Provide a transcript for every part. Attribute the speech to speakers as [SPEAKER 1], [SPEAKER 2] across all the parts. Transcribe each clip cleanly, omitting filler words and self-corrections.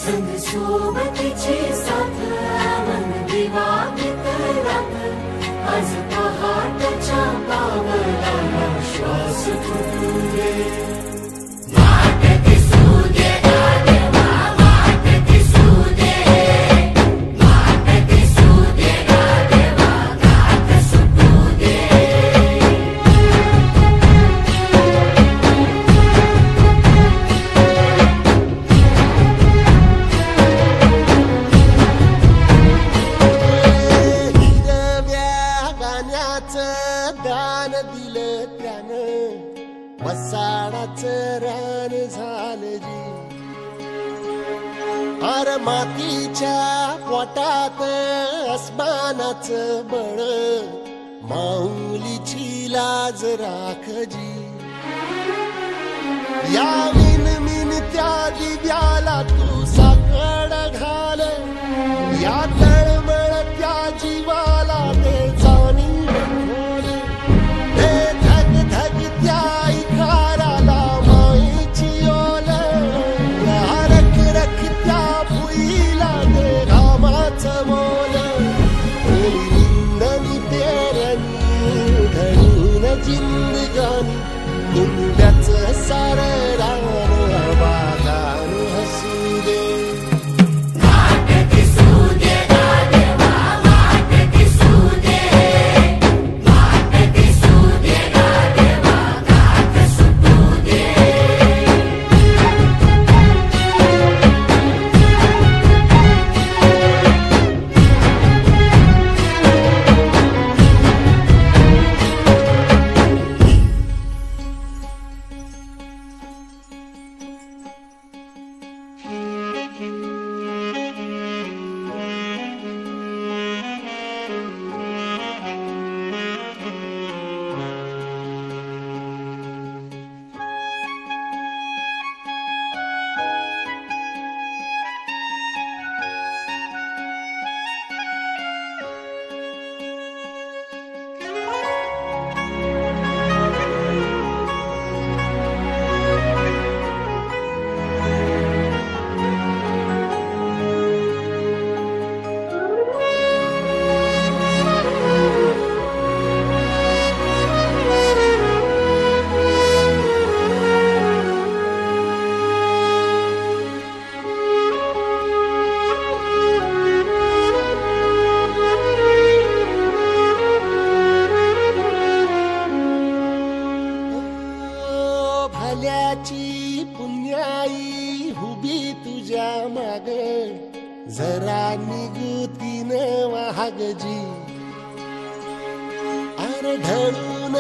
[SPEAKER 1] संग सोबतीची साथ मन दिवाळीत रात आज पहाटच्या पावलाला श्वास फुटू दे वाट दिसू दे गादेवा वाट दिसू दे वाट दिसू दे गादेवा गात सुटू दे दान दिलं त्यानं वसाडाचं रान झालं जी अर मातीच्या पोटात अस्मानाचं बळ माऊलीची लाज राख जी या मिन त्या दिव्याला तू साकड घाल या तळमळ त्या जीवाला ते जाणी जिंदगानी कुंड्याचं सारं रान बागान हसू दे वाट दिसू दे गादेवा वाट दिसू दे वाट दिसू दे गादेवा गात सुटू दे भल्याची पुण्याई हुबी तुझ्या माग जरा निगुतीन वाहगजी अरे ढळून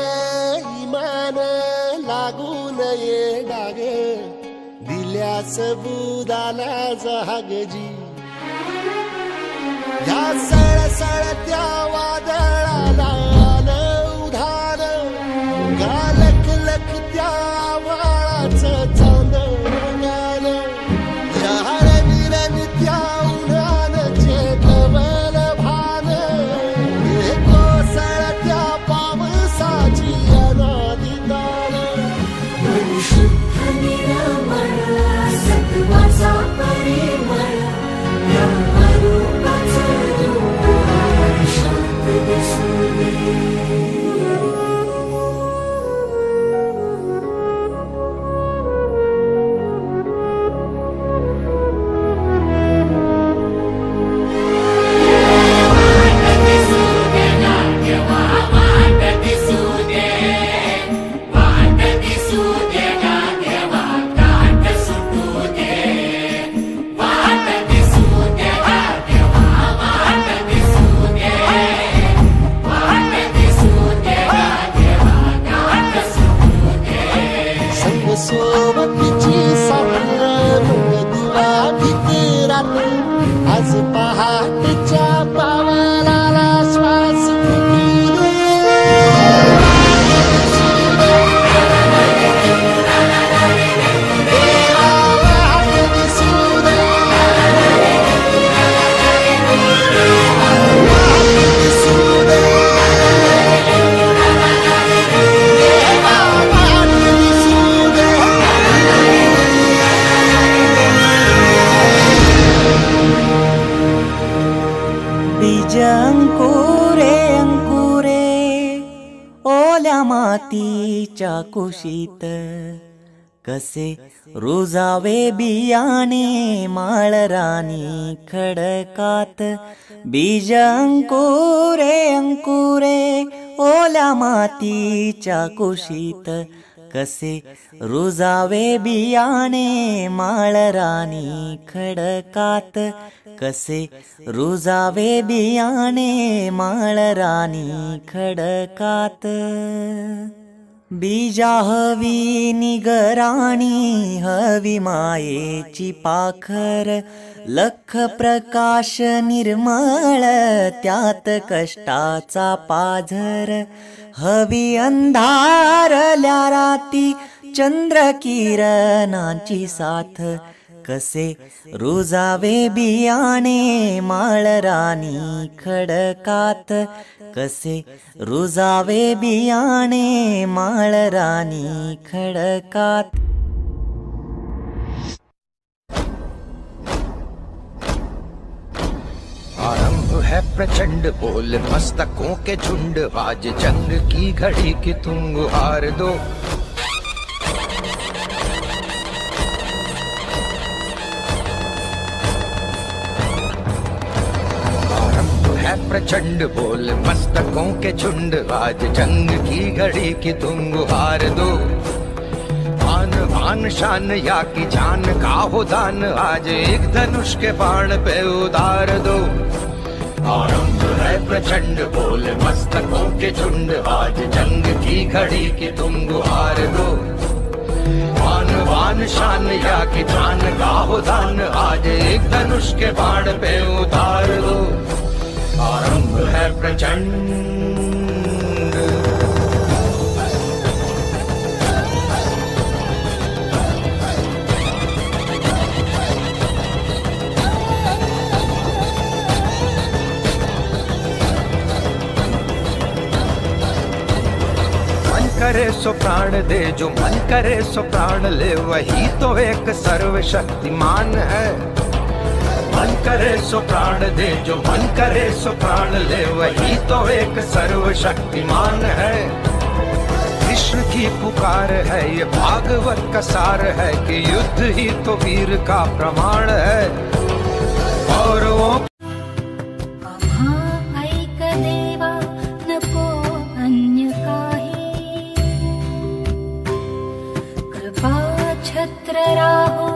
[SPEAKER 1] इमान लागून ये डाग दिल्या सबुदाला जहागजी या सळसळत्या वादळाला उधार गालक लख त्या वाळाचं चांदण गाणं या विरण त्या उन्हानं चेतवल भान कोसळत्या पावसाची अनादी दान शुद्ध निरामळ सत्वाचा परिमळ या रूपाचं रूप शांत दिसू दे सोबतीची साखर दिवा भितरात आज पहाटच्या पावलाला श्वास फुटू दे
[SPEAKER 2] कुशीत, कसे रुजावे बियाणे माळरानी खडकात. बीज अंकुरे अंकुरे ओल्या मातीच्या कुशीत, कसे रुजावे बियाणे माळरानी खडकात. कसे रुजावे बियाणे माळरानी खडकात. बीजा हवी निगराणी हवी मायेची पाखर, लख प्रकाश निर्मळ त्यात कष्टाचा पाझर. हवी अंधारल्या राती चंद्र किरणांची साथ, कसे रुजावे बियाणे माळरानी खडकात. कसे रुजावे बियाणे माळरानी खडकात.
[SPEAKER 3] आरंभ है प्रचंड बोल मस्तकों के झुंड, आज जंग की घड़ी की तुम गुहार दो. आरंभ है प्रचंड बोल मस्तकों के झुंड, आज जंग की घड़ी की तुम गुहार दो. आन बान शान या की जान का हो दान, आज एक धनुष के बाण पे उतार दो. आरंभ है प्रचंड बोल मस्तकों के झुंड, आज जंग की घड़ी की तुम गुहार दो. आन बान शान या की जान का हो दान, आज एक धनुष के बाण पे उतार दो. आरंभ है प्रचंड. करे सो प्राण दे, जो मन करे सो प्राण ले, वही तो एक सर्वशक्तिमान है. मन करे सो प्राण दे, जो मन करे सो प्राण ले, वही तो एक सर्वशक्तिमान है. कृष्ण की पुकार है ये भागवत का सार है, कि युद्ध ही तो वीर का प्रमाण है. और वो
[SPEAKER 4] छत्र राहो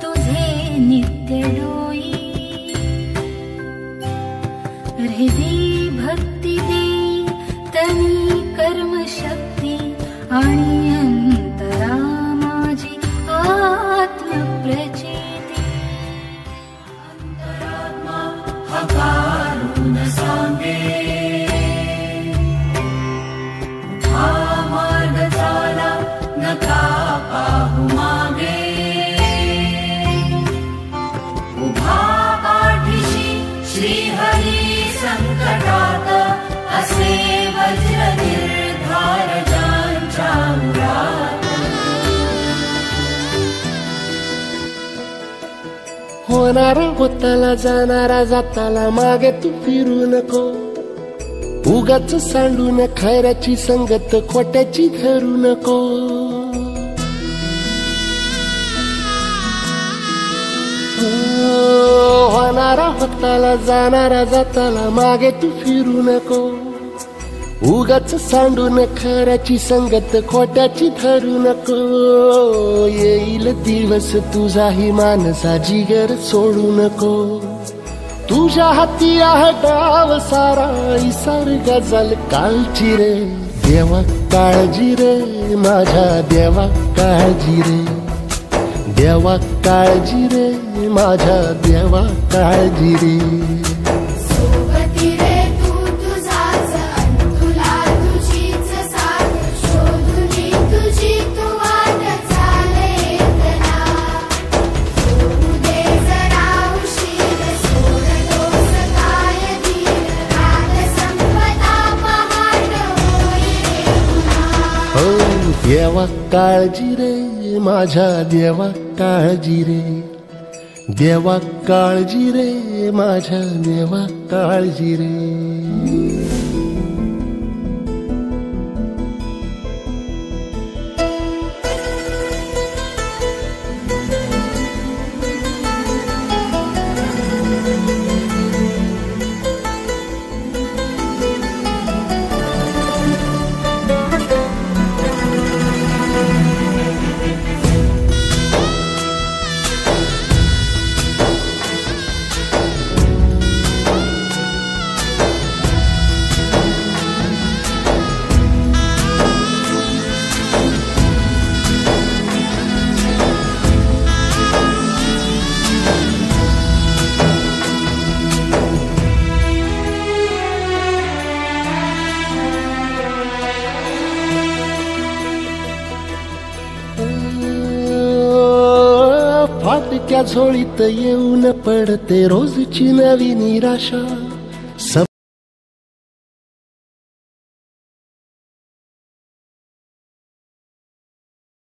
[SPEAKER 4] तुझे नित्य डोई, हृदय भक्ती दे तनी कर्म शक्ती, आणि अंतरा माझी आत्म प्रचिती. अंतरात्मा हकारून सांगे, हा मार्ग चाला नका पाहू मागे. उभा पाठीशी श्रीहरी संकटात, असे वज्र निर्धार ज्यांच्या उरात.
[SPEAKER 1] होणारा होताला जाणारा जाताला मागे तू फिरू नको, उगाच सांडून खैराची संगत खोट्याची धरू नको. होणारा होताला जाणारा जाताला मागे तू फिरू नको, उगाच सांडून खऱ्याची संगत खोट्याची धरू नको. येईल दिवस तुझाही मानसा जिगर सोडू नको, तुझ्या हाती आहे डाव सारा इसार गजल कालची रे. देवा काळजी रे माझ्या देवा काळजी रे, देवा काळजी रे माझ्या देवा काळजी रे.
[SPEAKER 4] सोबती रे तू तुझाच अन तुला तुझीच साथ, शोधुनी तुझी तू वाट चाले तना. सोडू दे जरा उशीर, सोड दोष काय धीर, रात संपता पहाट होई रे पुन्हा.
[SPEAKER 1] हो देवा काळजी रे माझ्या देवा काळजी रे, देवा काळजी रे माझ्या देवा काळजी रे. त्या झोळीत येऊन पडते रोजची नवी निराशा.